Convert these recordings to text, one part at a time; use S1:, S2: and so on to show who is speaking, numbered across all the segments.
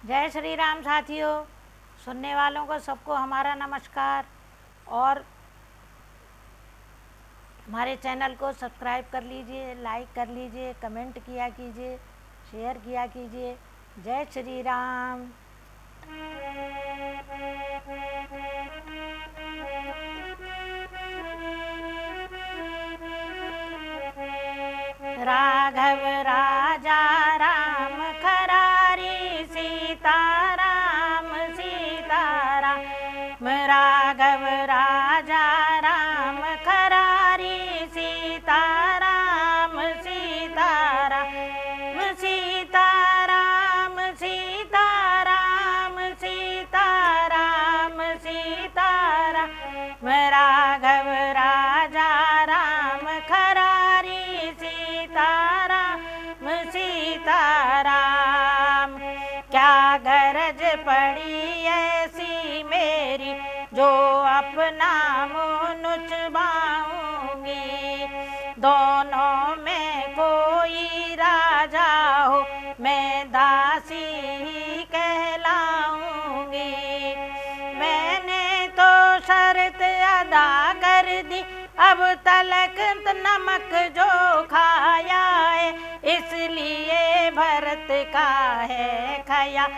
S1: जय श्री राम साथियों, सुनने वालों को सबको हमारा नमस्कार। और हमारे चैनल को सब्सक्राइब कर लीजिए, लाइक कर लीजिए, कमेंट किया कीजिए, शेयर किया कीजिए। जय श्री राम। राघव राजा राम खरारी, सीताराम सीताराम। राघव राजा राम खरारी, सीताराम सीताराम। सीताराम सीताराम सीताराम सीताराम। राघव राजा राम खरारी, सीताराम सीताराम। क्या गरज पड़ी ऐसी मेरी, जो अपना मुँह नुचवाऊंगी। दोनों में कोई राजा हो, मैं दासी ही कहलाऊंगी। मैंने तो शर्त अदा कर दी, अब तलक नमक जो खाया है, इसलिए भरत का है खयाल,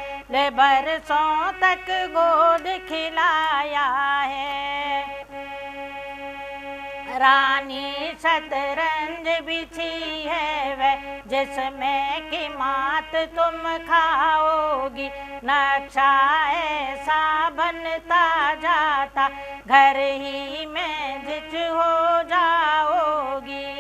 S1: बरसों तक गोद खिलाया है। रानी शतरंज बिछी है वह, जिसमें की मात तुम खाओगी। नक्शा ऐसा बनता जाता, घर ही में जिच हो जाओगी।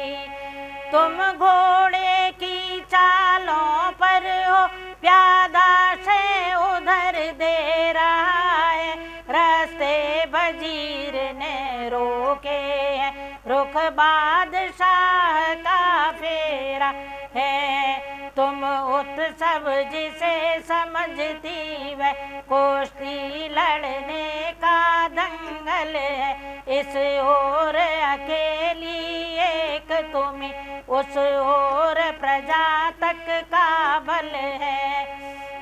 S1: तुम घोड़े की चालों पर हो, प्यादा से उधर दे रहा है। रास्ते वजीर ने रोके हैं, रुख बादशाह का फेरा है। तुम उत्सव जिसे समझती वह, कुश्ती लड़ने का दंगल है। इस ओर अकेली एक तुम्ही, उस ओर प्रजा तक का बल है।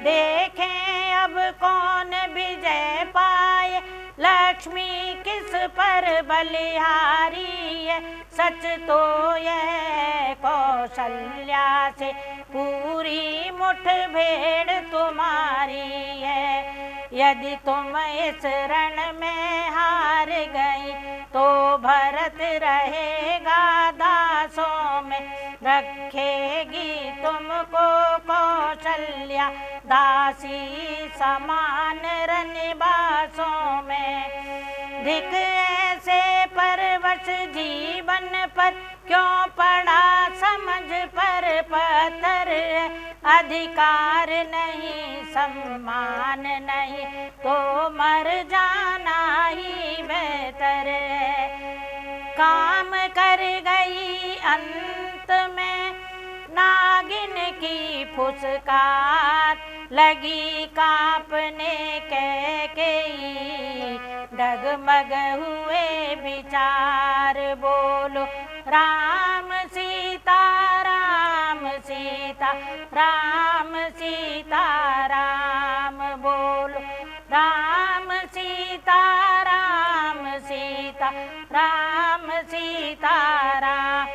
S1: देखें अब कौन विजय पाए, लक्ष्मी किस पर बलिहारी है। सच तो यह कौशल्या से पूरी मुठभेड़ तुम्हारी है। यदि तुम इस रण में हार गई, तो भरत रहेगा दासों में। रखेगी तुमको कौशल्या, दासी समान रनिवासों में। धिक ऐसे परवश जीवन पर, क्यों पड़ा समझ पर पत्थर है। अधिकार नहीं सम्मान नहीं, तो मर जाना ही बेहतर है। काम कर गई अंत में नागिन की फुसकार, लगी कांपने कैकेयी, डगमग हुए विचार। बोलो राम सीता राम सीता राम सीता राम। बोलो राम सीता राम सीता राम सीता राम।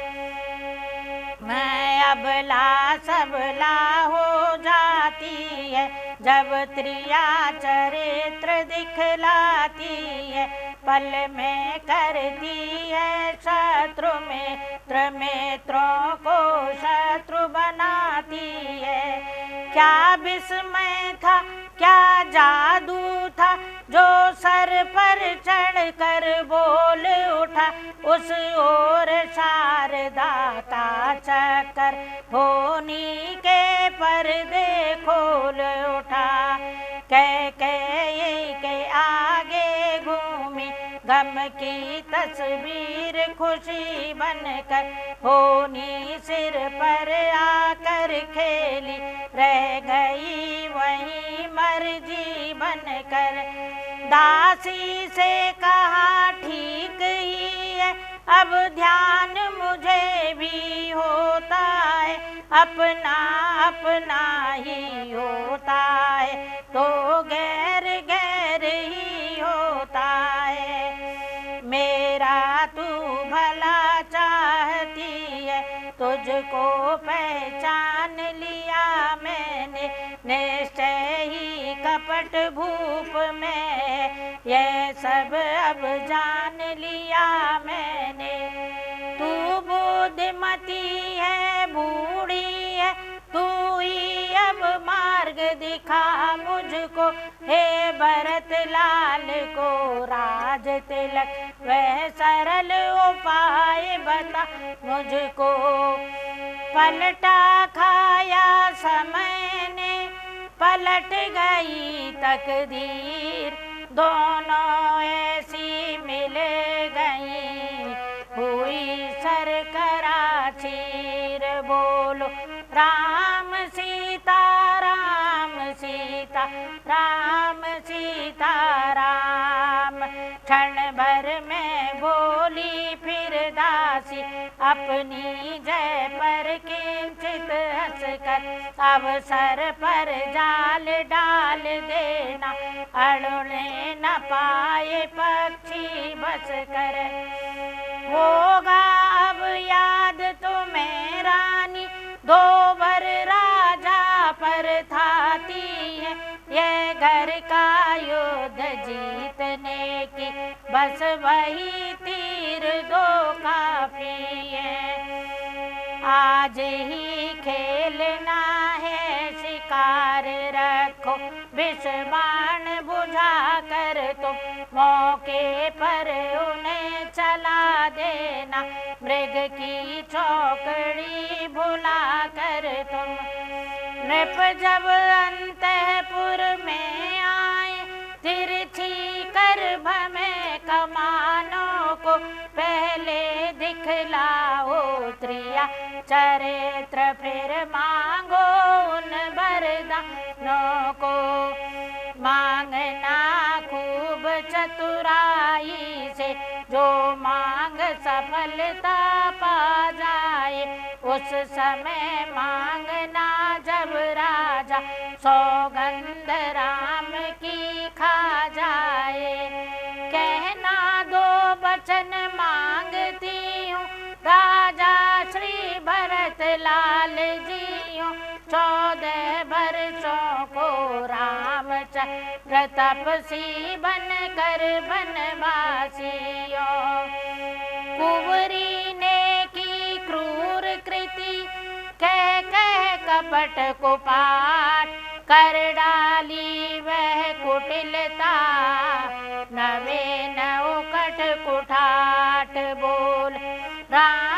S1: मैं अबला सबला हो जाती है, जब त्रिया चरित्र दिखलाती है। पल में करती है शत्रु मित्र, मित्रों को शत्रु बनाती है। क्या विस्मय था, क्या जादू था, जो सर पर चढ़ कर बोल उठा। उस ओर शारदा का चक्कर, होनी के पर्दे खोल उठा। कैकेयी के आगे घूमी, गम की तस्वीर खुशी बनकर। होनी सिर पर आकर खेली, रह गई वहीं मर्जी बनकर। दासी से कहा ठीक ही है, अब ध्यान मुझे भी होता है। अपना अपना ही होता है, दापट भूप में, ये सब अब जान लिया मैंने। तू बुद्धिमती है बूढ़ी है, तू ही अब मार्ग दिखा मुझको। हे भरत लाल को राज तिलक वह सरल उपाय बता मुझको। पलटा खाया समय ने, पलट गई तकदीर, दोनों ऐसी मिल गई हुई सरकरा चीर। बोलो राम सीता राम सीता राम सीता राम। क्षण भर में बोली फिर दासी, अपनी जय पर किंचित हंसकर। अवसर पर जाल डाल देना, अड़ने न पाए पक्षी बस कर। होगा अब याद तुम्हें रानी, दो बर राजा पर थाती है। ये घर का युद्ध जीतने की बस वही तीर दो काफी है। आज ही खेलना है शिकार, रखो विष बाण बुझा कर तुम। मौके पर उन्हें चला देना, मृग की चौकड़ी भुला कर तुम। नृप जब अंतःपुर में आए, तिरछी गर्भ में कमानों को पहले दिखलाओ त्रिया चरित्र, फिर मांगो उन वरदानों को। मांगना खूब चतुराई से, जो मांग सफलता पा जाए। उस समय मांगना जब राजा सौगंध राम की खा जाए। कहना दो वचन मांगती हूँ, राजा श्री भरत लाल जी हूँ। 14 वर्षों को रामचंद्र तपसी बन कर बनवासियों। कुंवरी ने की क्रूर कृति, कह कह कपट कुपाट कर डाली वह कुटिलता। नवे नौ कट कुठाट बोल राम